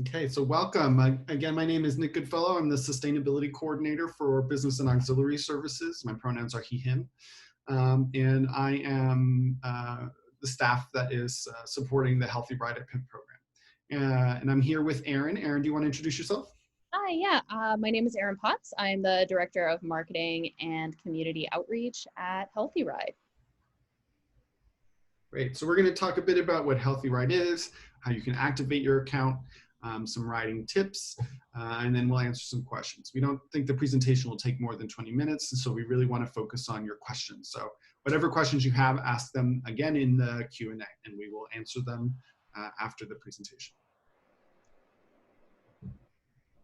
Okay, so welcome. Again, my name is Nick Goodfellow. I'm the Sustainability Coordinator for Business and Auxiliary Services. My pronouns are he, him. And I am the staff that is supporting the Healthy Ride at Pitt program. And I'm here with Erin. Erin, do you want to introduce yourself? Hi, yeah. My name is Erin Potts. I'm the Director of Marketing and Community Outreach at Healthy Ride. Great. So we're going to talk a bit about what Healthy Ride is, how you can activate your account, some riding tips, and then we'll answer some questions. We don't think the presentation will take more than 20 minutes, and so we really want to focus on your questions. So whatever questions you have, ask them again in the Q&A, and we will answer them after the presentation.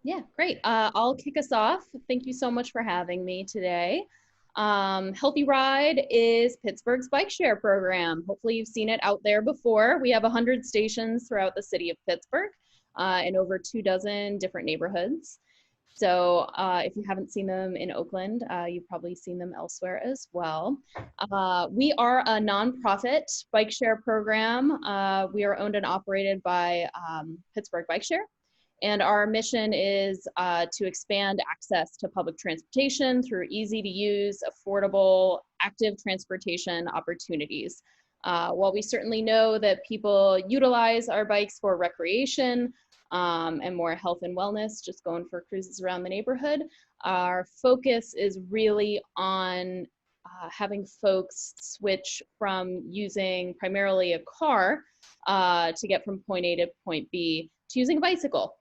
Yeah, great. I'll kick us off. Thank you so much for having me today. Healthy Ride is Pittsburgh's bike share program. Hopefully you've seen it out there before. We have 100 stations throughout the city of Pittsburgh in over 24 different neighborhoods. So if you haven't seen them in Oakland, you've probably seen them elsewhere as well. We are a nonprofit bike share program. We are owned and operated by Pittsburgh Bike Share. And our mission is to expand access to public transportation through easy to use, affordable, active transportation opportunities. While we certainly know that people utilize our bikes for recreation and more health and wellness, just going for cruises around the neighborhood, our focus is really on having folks switch from using primarily a car to get from point A to point B to using a bicycle.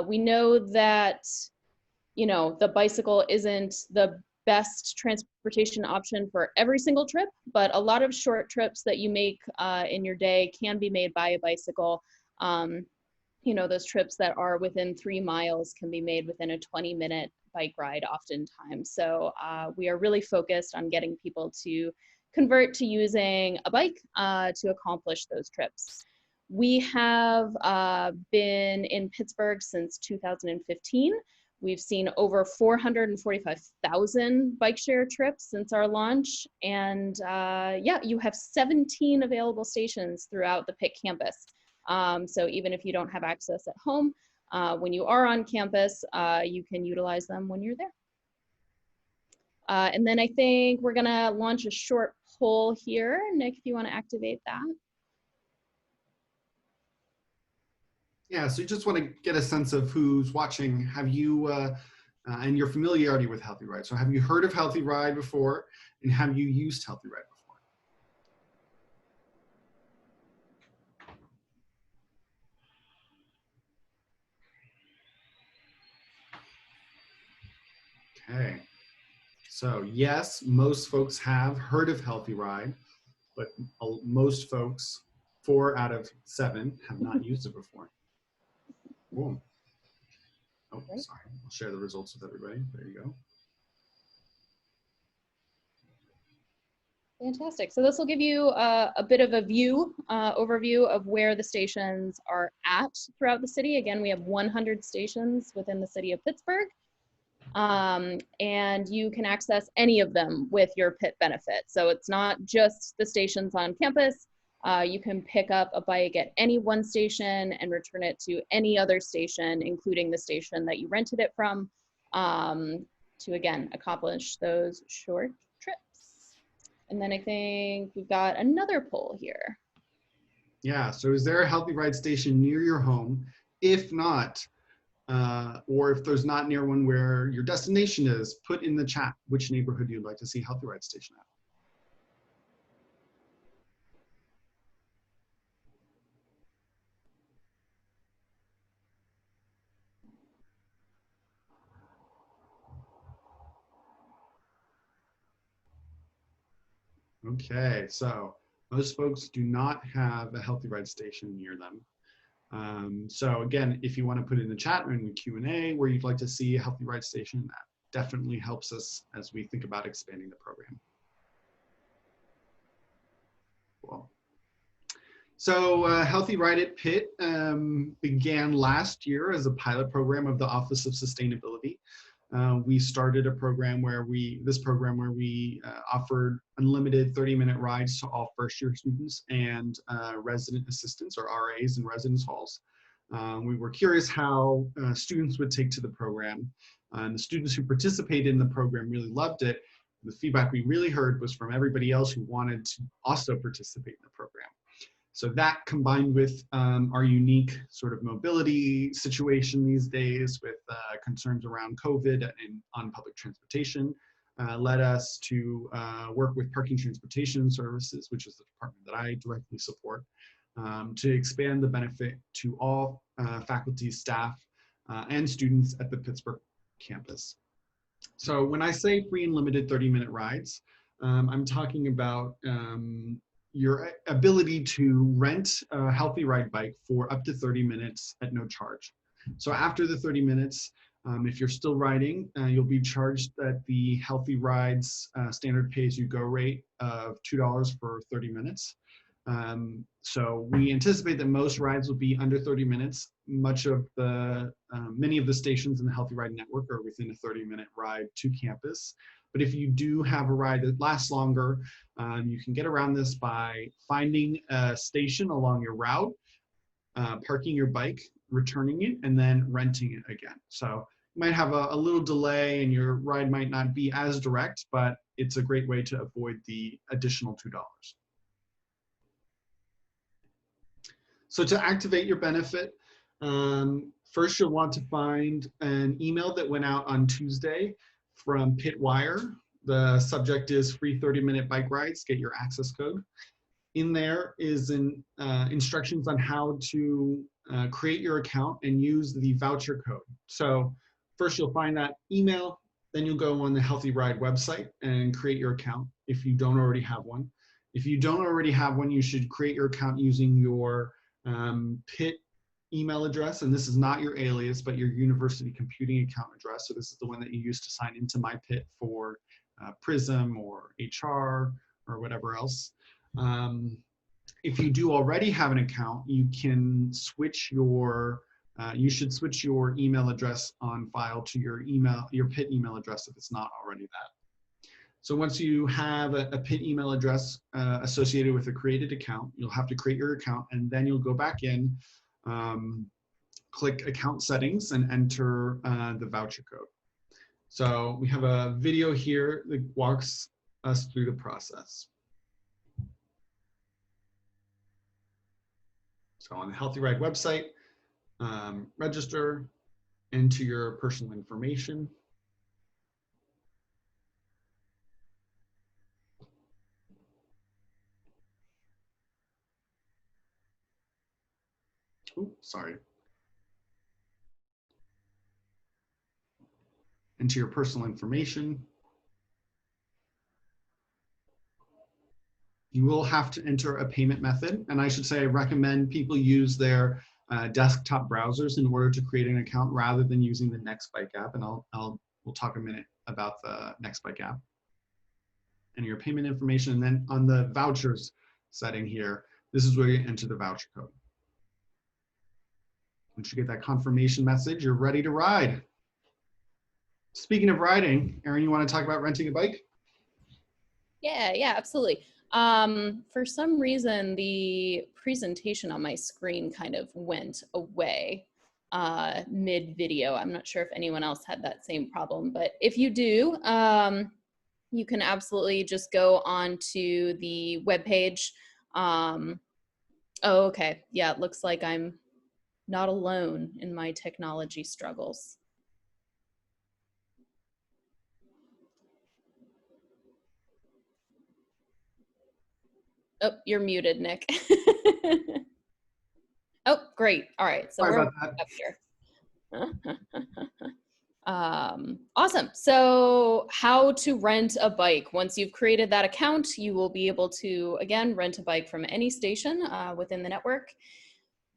We know that, the bicycle isn't the best transportation option for every single trip, but a lot of short trips that you make in your day can be made by a bicycle. Those trips that are within 3 miles can be made within a 20-minute bike ride oftentimes. So we are really focused on getting people to convert to using a bike to accomplish those trips. We have been in Pittsburgh since 2015. We've seen over 445,000 bike share trips since our launch. And you have 17 available stations throughout the Pitt campus. So even if you don't have access at home, when you are on campus, you can utilize them when you're there. And then I think we're gonna launch a short poll here. Nick, if you wanna activate that. Yeah, so you just want to get a sense of who's watching. Have you, and your familiarity with Healthy Ride. So have you heard of Healthy Ride before? And have you used Healthy Ride before? Okay. So yes, most folks have heard of Healthy Ride, but most folks, 4 out of 7, have not used it before. Cool. Oh, sorry. I'll share the results with everybody. There you go. Fantastic. So this will give you a bit of a overview of where the stations are at throughout the city. Again, we have 100 stations within the city of Pittsburgh. And you can access any of them with your Pitt benefit. So it's not just the stations on campus. You can pick up a bike at any one station and return it to any other station, including the station that you rented it from, to again, accomplish those short trips. And then I think we've got another poll here. Yeah, so is there a Healthy Ride station near your home? If not, or if there's not near one where your destination is, put in the chat which neighborhood you'd like to see Healthy Ride station at. Okay, so most folks do not have a Healthy Ride station near them. So again, if you want to put in the chat or in the Q&A where you'd like to see a Healthy Ride station, that definitely helps us as we think about expanding the program. Cool. So Healthy Ride at Pitt began last year as a pilot program of the Office of Sustainability. We started a program where we offered unlimited 30-minute rides to all first-year students and resident assistants, or RAs, in residence halls. We were curious how students would take to the program. And the students who participated in the program really loved it. The feedback we really heard was from everybody else who wanted to also participate in the program. So that combined with our unique sort of mobility situation these days with concerns around COVID and on public transportation led us to work with Parking Transportation Services, which is the department that I directly support, to expand the benefit to all faculty, staff, and students at the Pittsburgh campus. So when I say free and limited 30-minute rides, I'm talking about your ability to rent a Healthy Ride bike for up to 30 minutes at no charge. So after the 30 minutes, if you're still riding, you'll be charged at the Healthy Rides standard pay-as-you-go rate of $2 for 30 minutes. So we anticipate that most rides will be under 30 minutes. Much of the, many of the stations in the Healthy Ride network are within a 30-minute ride to campus. But if you do have a ride that lasts longer, you can get around this by finding a station along your route, parking your bike, returning it, and then renting it again. So you might have a little delay and your ride might not be as direct, but it's a great way to avoid the additional $2. So to activate your benefit, first you'll want to find an email that went out on Tuesday from Pitt Wire. The subject is free 30-minute bike rides, get your access code. In there is instructions on how to create your account and use the voucher code. So first you'll find that email, then you'll go on the Healthy Ride website and create your account if you don't already have one. If you don't already have one, you should create your account using your Pitt email address, and this is not your alias, but your university computing account address. So this is the one that you use to sign into My Pitt for Prism or HR or whatever else. If you do already have an account, you can switch your, you should switch your email address on file to your Pitt email address if it's not already that. So once you have a Pitt email address associated with a created account, you'll have to create your account, and then you'll go back in, click account settings, and enter the voucher code. So we have a video here that walks us through the process. So on the Healthy Ride website, register, enter your personal information. Oh, sorry. Enter your personal information. You will have to enter a payment method, and I should say I recommend people use their desktop browsers in order to create an account rather than using the Nextbike app, and we'll talk a minute about the Nextbike app. Enter your payment information, and then on the vouchers setting here, this is where you enter the voucher code. Once you get that confirmation message, you're ready to ride. Speaking of riding, Erin, you want to talk about renting a bike? Yeah, absolutely. For some reason, the presentation on my screen kind of went away mid-video. I'm not sure if anyone else had that same problem, but if you do, you can absolutely just go on to the webpage. Oh, okay. Yeah, it looks like I'm not alone in my technology struggles. Oh, you're muted, Nick. Oh, great. All right. So we're up here. Awesome. So how to rent a bike. Once you've created that account, you will be able to, again, rent a bike from any station within the network.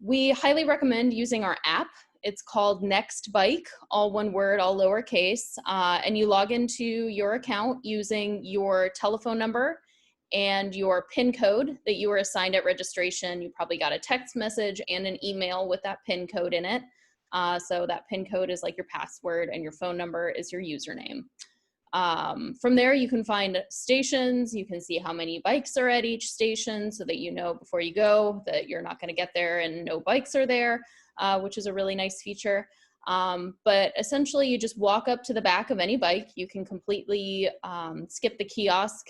We highly recommend using our app. It's called Next Bike, all one word, all lowercase, and you log into your account using your telephone number and your PIN code that you were assigned at registration. You probably got a text message and an email with that PIN code in it. So that PIN code is like your password and your phone number is your username. From there, you can find stations. You can see how many bikes are at each station so that you know before you go that you're not going to get there and no bikes are there, which is a really nice feature. But essentially, you just walk up to the back of any bike. You can completely skip the kiosk.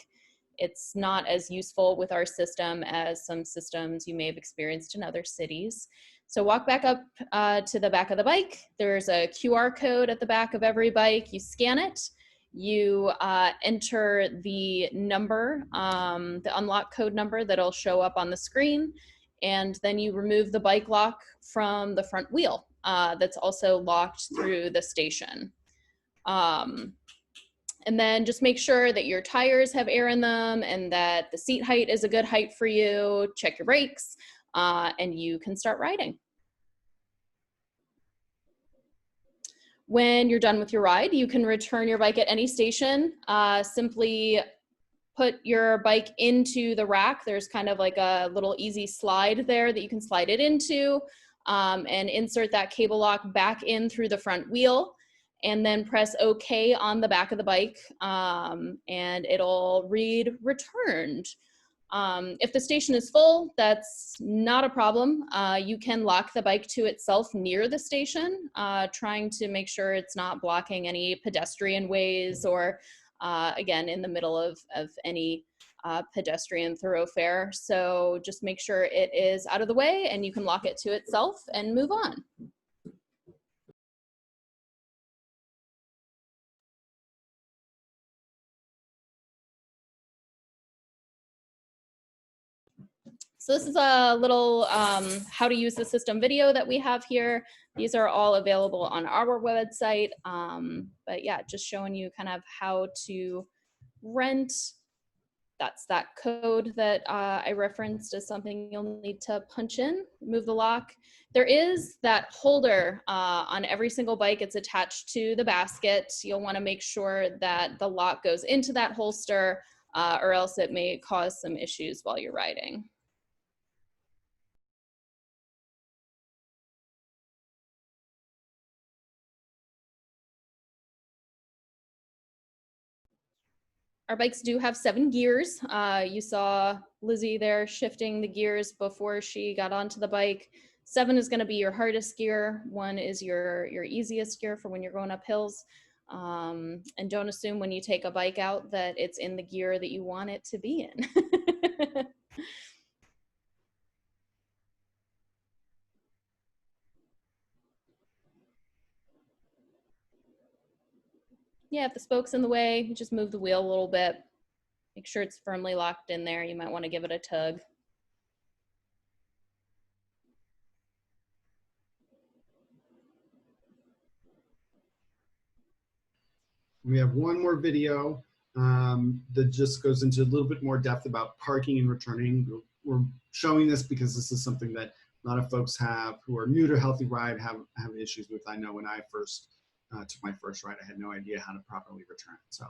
It's not as useful with our system as some systems you may have experienced in other cities. So walk back up to the back of the bike. There's a QR code at the back of every bike. You scan it. You enter the number, the unlock code number that'll show up on the screen, and then you remove the bike lock from the front wheel that's also locked through the station. And then just make sure that your tires have air in them and that the seat height is a good height for you. Check your brakes, and you can start riding. When you're done with your ride, you can return your bike at any station. Simply put your bike into the rack. There's kind of like a little easy slide there that you can slide it into, and insert that cable lock back in through the front wheel, and then press OK on the back of the bike, and it'll read returned. If the station is full, that's not a problem. You can lock the bike to itself near the station, trying to make sure it's not blocking any pedestrian ways or, again, in the middle of any pedestrian thoroughfare. So just make sure it is out of the way and you can lock it to itself and move on. So this is a little how to use the system video that we have here. These are all available on our website. But yeah, just showing you kind of how to rent. That's that code that I referenced as something you'll need to punch in, remove the lock. There is that holder on every single bike. It's attached to the basket. You'll want to make sure that the lock goes into that holster, or else it may cause some issues while you're riding. Our bikes do have 7 gears. You saw Lizzie there shifting the gears before she got onto the bike. 7 is going to be your hardest gear. 1 is your easiest gear for when you're going up hills. And don't assume when you take a bike out that it's in the gear that you want it to be in. Yeah, if the spoke's in the way, you just move the wheel a little bit. Make sure it's firmly locked in there. You might want to give it a tug. We have one more video that just goes into a little bit more depth about parking and returning. We're showing this because this is something that a lot of folks who are new to Healthy Ride have issues with. I know when I first took my first ride, I had no idea how to properly return. So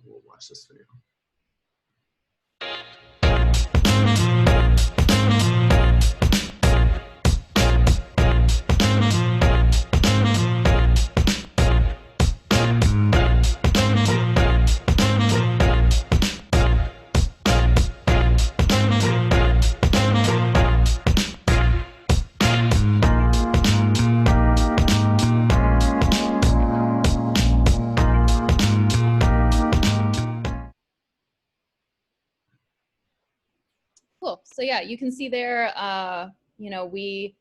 we'll watch this video. Cool. So yeah, you can see there, you know, we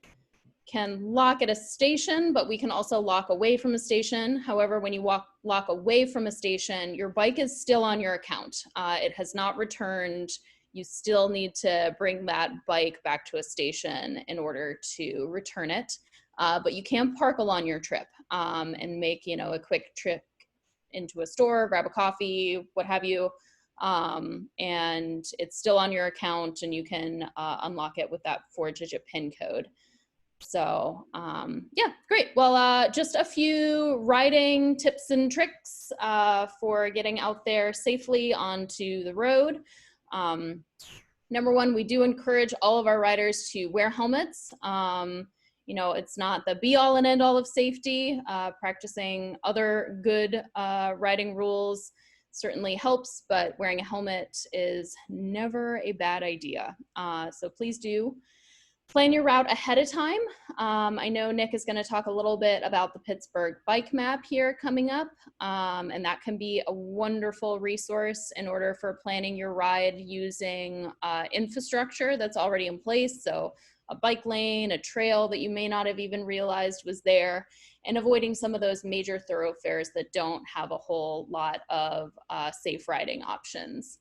can lock at a station, but we can also lock away from a station. However, when you lock away from a station, your bike is still on your account. It has not returned. You still need to bring that bike back to a station in order to return it. But you can park along your trip and make, you know, a quick trip into a store, grab a coffee, what have you. And it's still on your account and you can unlock it with that 4-digit PIN code. So yeah, great. Well, just a few riding tips and tricks for getting out there safely onto the road. Number one, we do encourage all of our riders to wear helmets. You know, it's not the be all and end all of safety. Practicing other good riding rules certainly helps, but wearing a helmet is never a bad idea. So please do plan your route ahead of time. I know Nick is going to talk a little bit about the Pittsburgh bike map here coming up, and that can be a wonderful resource in order for planning your ride using infrastructure that's already in place. So a bike lane, a trail that you may not have even realized was there, and avoiding some of those major thoroughfares that don't have a whole lot of safe riding options.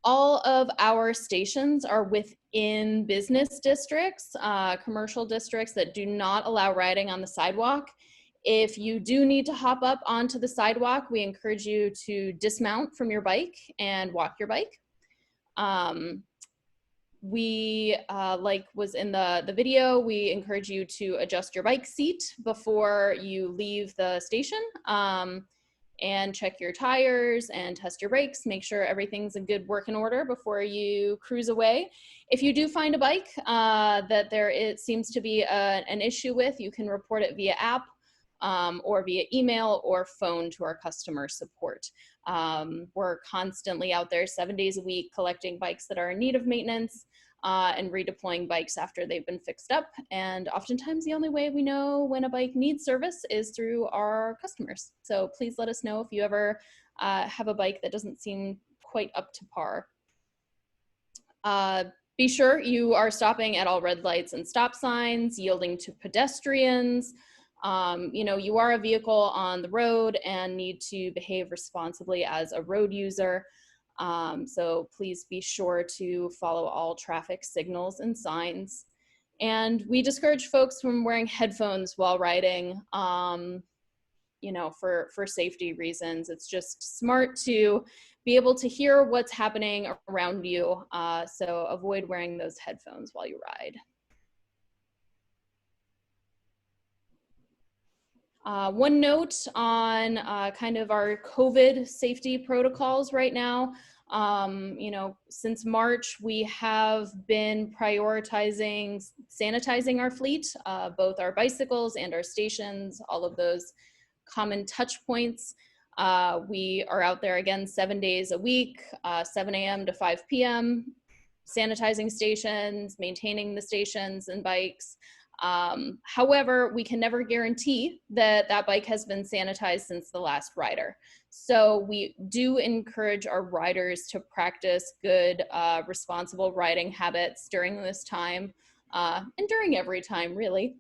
All of our stations are within business districts, commercial districts that do not allow riding on the sidewalk. If you do need to hop up onto the sidewalk, we encourage you to dismount from your bike and walk your bike. Like was in the video, we encourage you to adjust your bike seat before you leave the station. And check your tires and test your brakes. Make sure everything's in good working order before you cruise away. If you do find a bike that it seems to be an issue with, you can report it via app or via email or phone to our customer support. We're constantly out there 7 days a week collecting bikes that are in need of maintenance and redeploying bikes after they've been fixed up. And oftentimes the only way we know when a bike needs service is through our customers. So please let us know if you ever have a bike that doesn't seem quite up to par. Be sure you are stopping at all red lights and stop signs, yielding to pedestrians. You know, you are a vehicle on the road and need to behave responsibly as a road user. So please be sure to follow all traffic signals and signs. And we discourage folks from wearing headphones while riding, you know, for safety reasons. It's just smart to be able to hear what's happening around you. So avoid wearing those headphones while you ride. One note on kind of our COVID safety protocols right now. You know, since March, we have been prioritizing sanitizing our fleet, both our bicycles and our stations, all of those common touch points. We are out there again 7 days a week, 7 a.m. to 5 p.m., sanitizing stations, maintaining the stations and bikes. However, we can never guarantee that that bike has been sanitized since the last rider. So we do encourage our riders to practice good, responsible riding habits during this time, and during every time, really.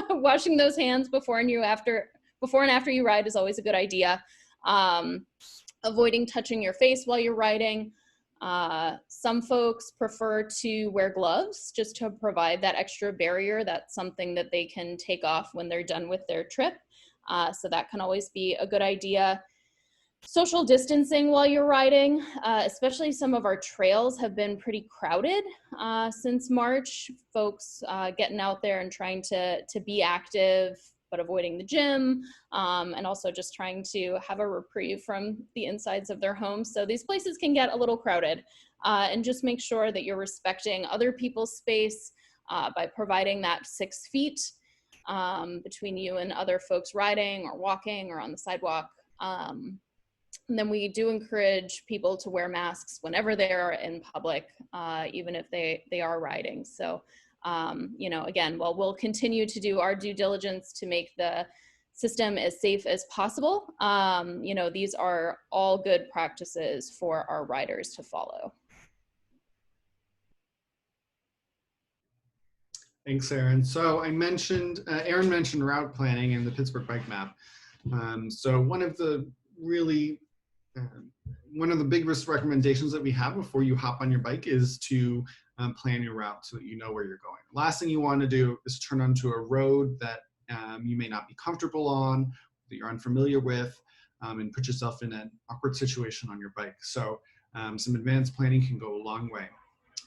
Washing those hands before and after you ride is always a good idea. Avoiding touching your face while you're riding. Some folks prefer to wear gloves just to provide that extra barrier. That's something that they can take off when they're done with their trip. So that can always be a good idea. Social distancing while you're riding, especially some of our trails have been pretty crowded since March. Folks getting out there and trying to be active, but avoiding the gym, and also just trying to have a reprieve from the insides of their homes. So these places can get a little crowded, and just make sure that you're respecting other people's space by providing that 6 feet between you and other folks riding or walking or on the sidewalk. And then we do encourage people to wear masks whenever they're in public, even if they are riding. So, you know, again, while we'll continue to do our due diligence to make the system as safe as possible, you know, these are all good practices for our riders to follow. Thanks, Erin. So I mentioned, Erin mentioned route planning and the Pittsburgh bike map. So one of the biggest recommendations that we have before you hop on your bike is to plan your route so that you know where you're going. Last thing you want to do is turn onto a road that you may not be comfortable on, that you're unfamiliar with, and put yourself in an awkward situation on your bike. So some advanced planning can go a long way.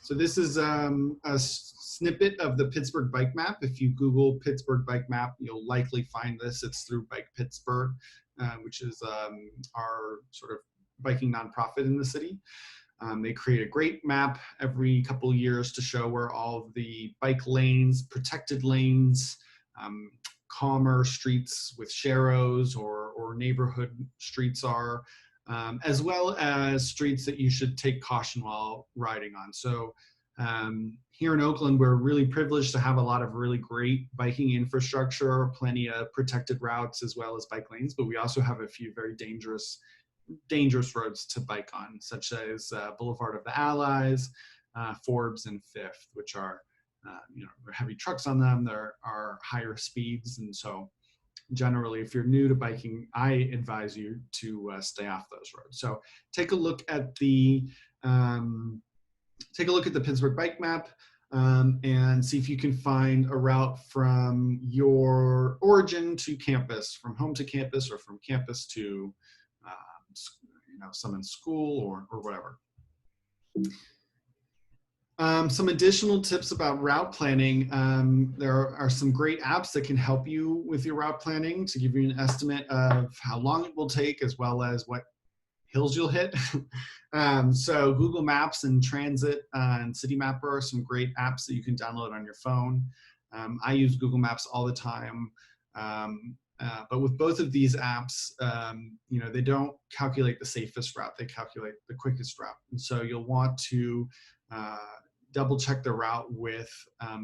So this is a snippet of the Pittsburgh bike map. If you Google Pittsburgh bike map, you'll likely find this. It's through Bike Pittsburgh, which is our sort of biking nonprofit in the city. They create a great map every couple of years to show where all of the bike lanes, protected lanes, calmer streets with sharrows or neighborhood streets are, as well as streets that you should take caution while riding on. So here in Oakland, we're really privileged to have a lot of really great biking infrastructure, plenty of protected routes as well as bike lanes, but we also have a few very dangerous roads to bike on, such as Boulevard of the Allies, Forbes and Fifth, which are heavy trucks on them. There are higher speeds, and so generally, if you're new to biking, I advise you to stay off those roads. So take a look at the Pittsburgh bike map and see if you can find a route from your origin to campus, from home to campus, or from campus to someone's school or whatever. Some additional tips about route planning. There are some great apps that can help you with your route planning to give you an estimate of how long it will take, as well as what hills you'll hit. So Google Maps and Transit and City Mapper are some great apps that you can download on your phone. I use Google Maps all the time. But with both of these apps, they don't calculate the safest route, they calculate the quickest route. And so you'll want to double check the route with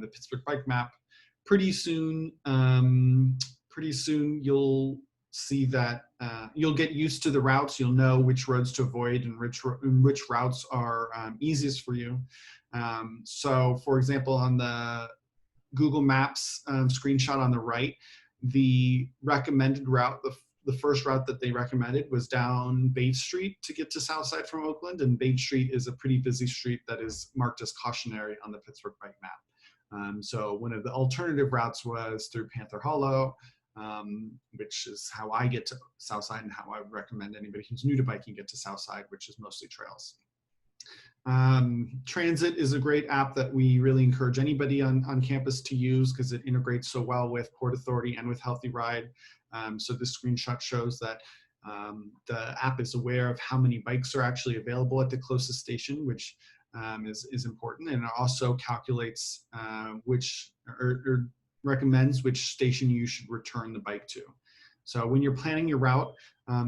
the Pittsburgh bike map. Pretty soon you'll see that you'll get used to the routes. You'll know which roads to avoid and which routes are easiest for you. So for example, on the Google Maps screenshot on the right, the recommended route, the first route that they recommended was down Bate Street to get to Southside from Oakland, and Bate Street is a pretty busy street that is marked as cautionary on the Pittsburgh bike map. So one of the alternative routes was through Panther Hollow, which is how I get to Southside and how I would recommend anybody who's new to biking get to Southside, which is mostly trails. Transit is a great app that we really encourage anybody on campus to use because it integrates so well with Port Authority and with Healthy Ride. So this screenshot shows that the app is aware of how many bikes are actually available at the closest station, which is important, and it also calculates or recommends which station you should return the bike to. So when you're planning your route,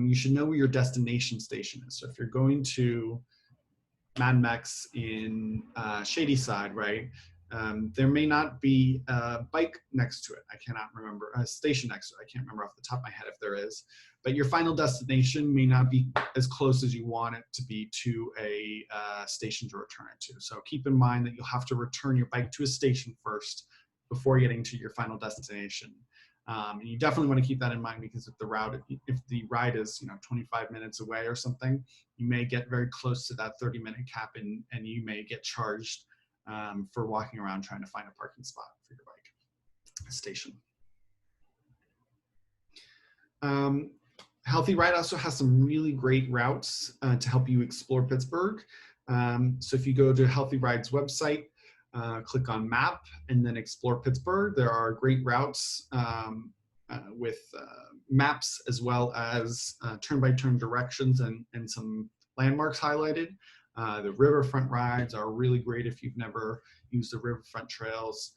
you should know where your destination station is. So if you're going to Mad Mex in Shadyside, right? There may not be a bike next to it. I cannot remember, a station next to it. I can't remember off the top of my head if there is. But your final destination may not be as close as you want it to be to a station to return it to. So keep in mind that you'll have to return your bike to a station first before getting to your final destination. And you definitely want to keep that in mind, because if the ride is 25 minutes away or something, you may get very close to that 30-minute cap, and you may get charged for walking around trying to find a parking spot for your bike station. Healthy Ride also has some really great routes to help you explore Pittsburgh. So if you go to Healthy Ride's website, click on map and then explore Pittsburgh, there are great routes with maps as well as turn-by-turn directions and some landmarks highlighted. The riverfront rides are really great if you've never used the riverfront trails.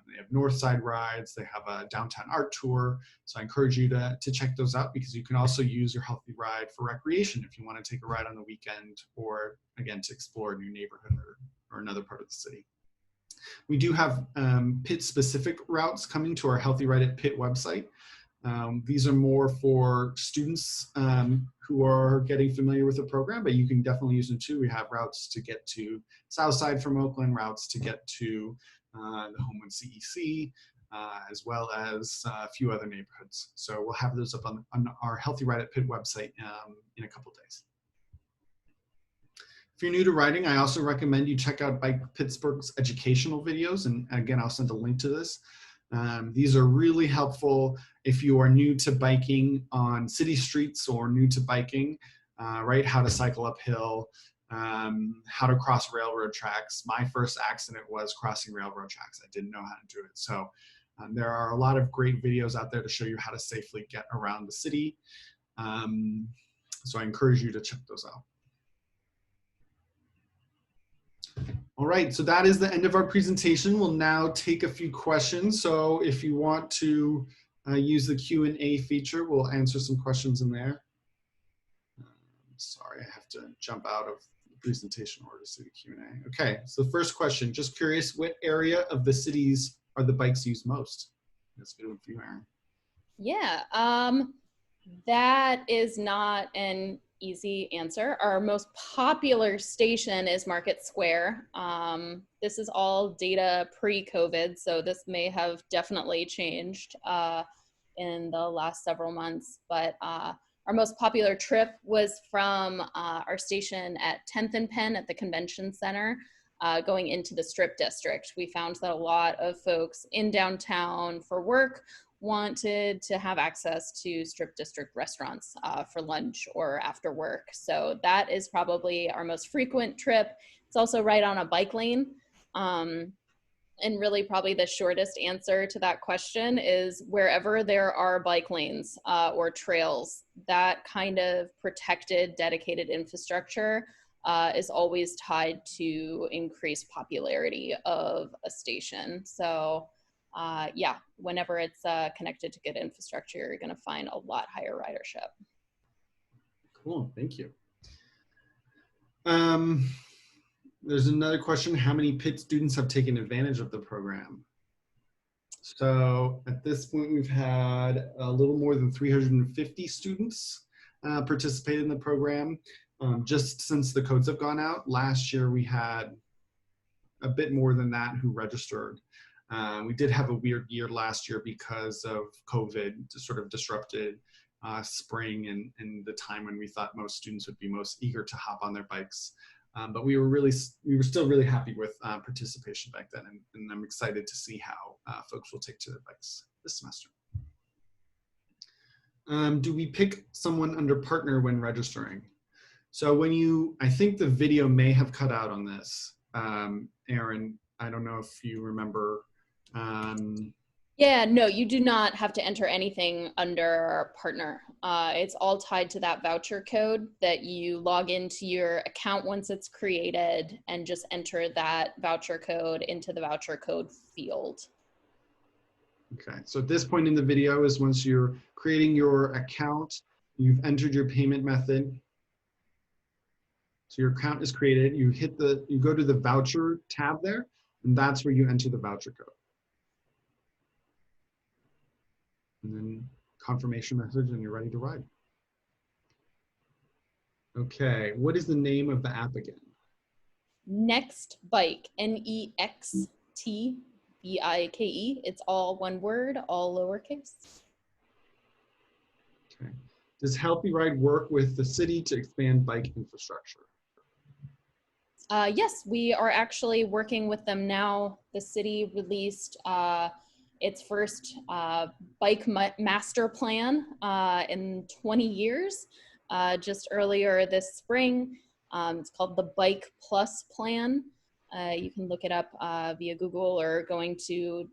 They have north side rides, they have a downtown art tour. So I encourage you to check those out, because you can also use your Healthy Ride for recreation if you want to take a ride on the weekend, or again, to explore a new neighborhood or another part of the city. We do have Pitt specific routes coming to our Healthy Ride at Pitt website. These are more for students who are getting familiar with the program, but you can definitely use them too. We have routes to get to Southside from Oakland, routes to get to the Homewood CEC, as well as a few other neighborhoods. So we'll have those up on our Healthy Ride at Pitt website in a couple days. If you're new to riding, I also recommend you check out Bike Pittsburgh's educational videos. And again, I'll send a link to this. These are really helpful if you are new to biking on city streets or new to biking, right? How to cycle uphill, how to cross railroad tracks. My first accident was crossing railroad tracks. I didn't know how to do it. So there are a lot of great videos out there to show you how to safely get around the city. So I encourage you to check those out. All right, so that is the end of our presentation. We'll now take a few questions. So if you want to use the Q&A feature, we'll answer some questions in there. Sorry, I have to jump out of the presentation order to see the Q&A. Okay, so the first question, just curious, what area of the cities are the bikes used most? That's a good one for you, Aaron. Yeah, that is not an easy answer. Our most popular station is Market Square. This is all data pre-COVID, so this may have definitely changed in the last several months, but our most popular trip was from our station at 10th and Penn at the Convention Center, going into the Strip District. We found that a lot of folks in downtown for work wanted to have access to Strip District restaurants for lunch or after work. So that is probably our most frequent trip. It's also right on a bike lane. And really probably the shortest answer to that question is wherever there are bike lanes or trails, that kind of protected, dedicated infrastructure is always tied to increased popularity of a station. So yeah, whenever it's connected to good infrastructure, you're going to find a lot higher ridership. Cool, thank you. There's another question. How many Pitt students have taken advantage of the program? So at this point, we've had a little more than 350 students participate in the program just since the codes have gone out. Last year, we had a bit more than that who registered. We did have a weird year last year because of COVID, sort of disrupted spring and the time when we thought most students would be most eager to hop on their bikes. But we were still really happy with participation back then, and I'm excited to see how folks will take to their bikes this semester. Do we pick someone under partner when registering? So I think the video may have cut out on this, Aaron. I don't know if you remember. Yeah, no, you do not have to enter anything under partner. It's all tied to that voucher code that you log into your account once it's created and just enter that voucher code into the voucher code field. Okay, so at this point in the video is once you're creating your account, you've entered your payment method. So your account is created, you go to the voucher tab there, and that's where you enter the voucher code. And then confirmation message, and you're ready to ride. Okay, what is the name of the app again? Next Bike, Nextbike. It's all one word, all lowercase. Okay. Does Healthy Ride work with the city to expand bike infrastructure? Yes, we are actually working with them now. The city released its first bike master plan in 20 years, just earlier this spring. It's called the Bike Plus Plan. You can look it up via Google or going to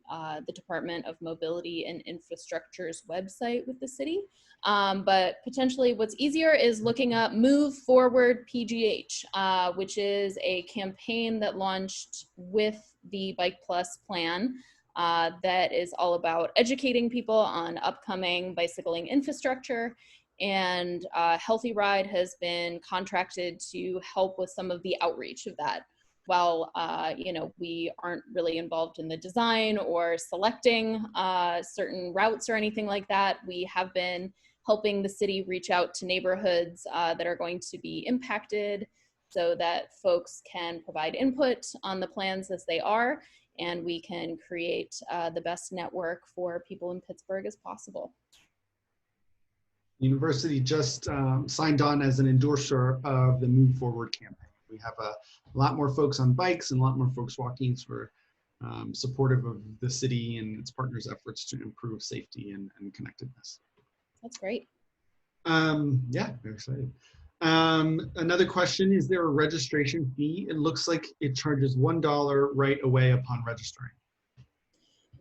the Department of Mobility and Infrastructure's website with the city. But potentially what's easier is looking up Move Forward PGH, which is a campaign that launched with the Bike Plus plan that is all about educating people on upcoming bicycling infrastructure. And Healthy Ride has been contracted to help with some of the outreach of that. While we aren't really involved in the design or selecting certain routes or anything like that, we have been helping the city reach out to neighborhoods that are going to be impacted so that folks can provide input on the plans as they are, and we can create the best network for people in Pittsburgh as possible. University just signed on as an endorser of the Move Forward campaign. We have a lot more folks on bikes and a lot more folks walking, so we're supportive of the city and its partners' efforts to improve safety and connectedness. That's great. Yeah, very excited. Another question, is there a registration fee? It looks like it charges $1 right away upon registering.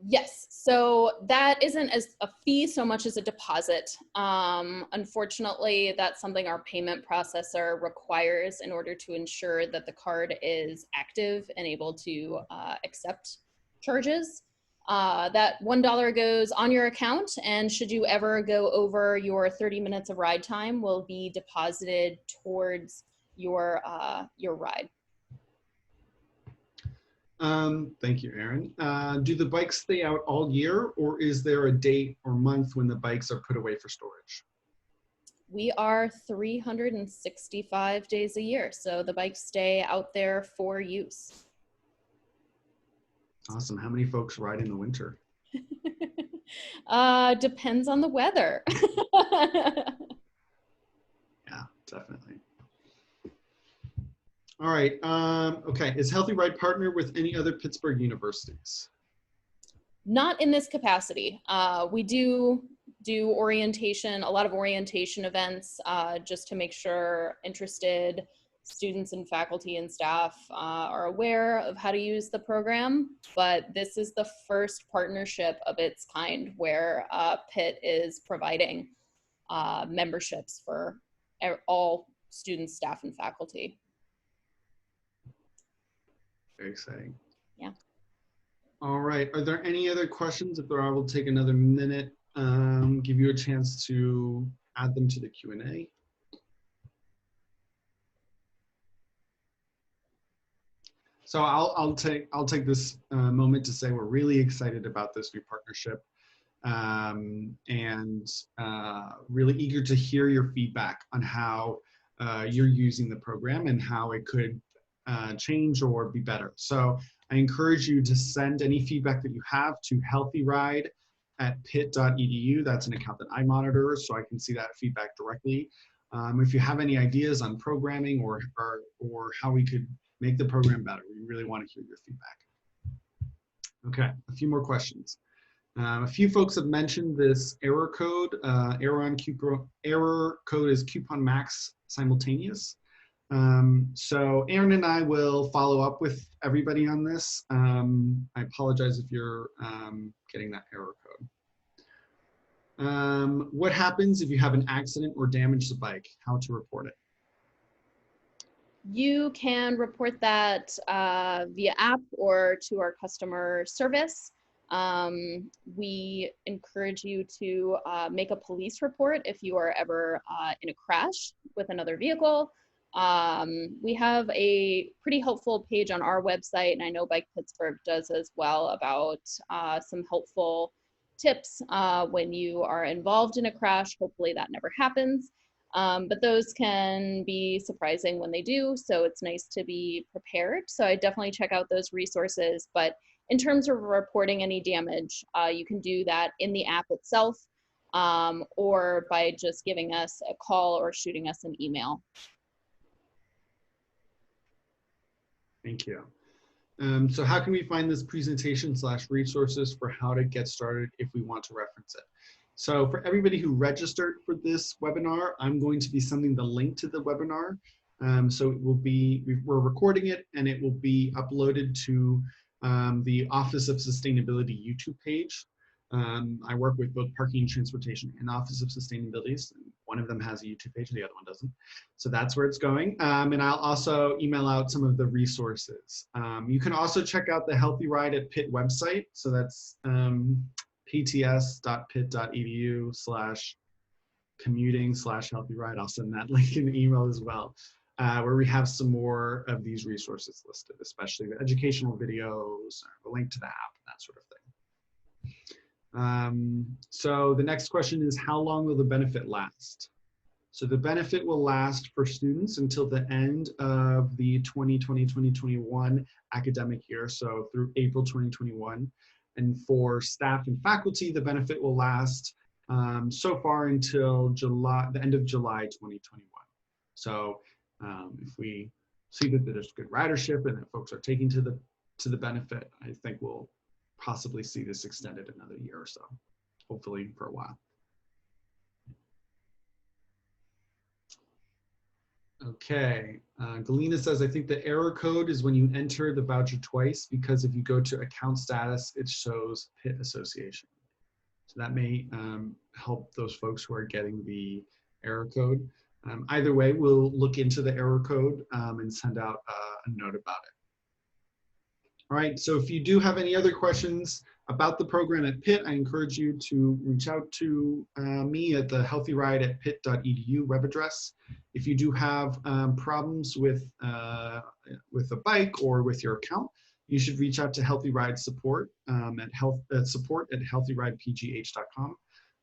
Yes, so that isn't as a fee so much as a deposit. Unfortunately, that's something our payment processor requires in order to ensure that the card is active and able to accept charges. That $1 goes on your account, and should you ever go over your 30 minutes of ride time, will be deposited towards your ride. Thank you, Erin. Do the bikes stay out all year, or is there a date or month when the bikes are put away for storage? We are 365 days a year, so the bikes stay out there for use. Awesome. How many folks ride in the winter? Depends on the weather. Yeah, definitely. All right. Okay. Is Healthy Ride partner with any other Pittsburgh universities? Not in this capacity. We do orientation, a lot of orientation events, just to make sure interested students and faculty and staff are aware of how to use the program. But this is the first partnership of its kind where Pitt is providing memberships for all students, staff, and faculty. Very exciting. Yeah. All right. Are there any other questions? If there are, we'll take another minute, give you a chance to add them to the Q&A. So I'll take this moment to say we're really excited about this new partnership, and really eager to hear your feedback on how you're using the program and how it could change or be better. So I encourage you to send any feedback that you have to healthyride@pitt.edu. That's an account that I monitor, so I can see that feedback directly. If you have any ideas on programming or how we could make the program better, we really want to hear your feedback. Okay, a few more questions. A few folks have mentioned this error code. Error code is coupon max simultaneous. So Erin and I will follow up with everybody on this. I apologize if you're getting that error code. What happens if you have an accident or damage the bike? How to report it? You can report that via app or to our customer service. We encourage you to make a police report if you are ever in a crash with another vehicle. We have a pretty helpful page on our website, and I know Bike Pittsburgh does as well, about some helpful tips when you are involved in a crash. Hopefully that never happens. But those can be surprising when they do, so it's nice to be prepared. So I definitely check out those resources. But in terms of reporting any damage, you can do that in the app itself, or by just giving us a call or shooting us an email. Thank you. So how can we find this presentation / resources for how to get started if we want to reference it? So for everybody who registered for this webinar, I'm going to be sending the link to the webinar. So it will be, we're recording it, and it will be uploaded to the Office of Sustainability YouTube page. I work with both parking and transportation and Office of Sustainability. So one of them has a YouTube page, the other one doesn't. So that's where it's going. And I'll also email out some of the resources. You can also check out the Healthy Ride at Pitt website. So that's pts.pitt.edu/commuting/healthy ride. I'll send that link in the email as well, where we have some more of these resources listed, especially the educational videos, or the link to the app, and that sort of thing. So the next question is, how long will the benefit last? So the benefit will last for students until the end of the 2020-2021 academic year, so through April 2021. And for staff and faculty, the benefit will last so far until the end of July 2021. So if we see that there's good ridership and that folks are taking to the benefit, I think we'll possibly see this extended another year or so, hopefully for a while. Okay. Galena says, I think the error code is when you enter the voucher twice, because if you go to account status, it shows Pitt Association. So that may help those folks who are getting the error code. Either way, we'll look into the error code and send out a note about it. All right, so if you do have any other questions about the program at Pitt, I encourage you to reach out to me at the healthyride@pitt.edu web address. If you do have problems with a bike or with your account, you should reach out to Healthy Ride support at support@healthyridepgh.com.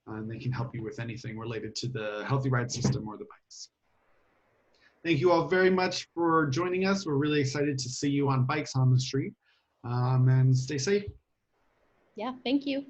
And they can help you with anything related to the Healthy Ride system or the bikes. Thank you all very much for joining us. We're really excited to see you on bikes on the street. And stay safe. Yeah, thank you.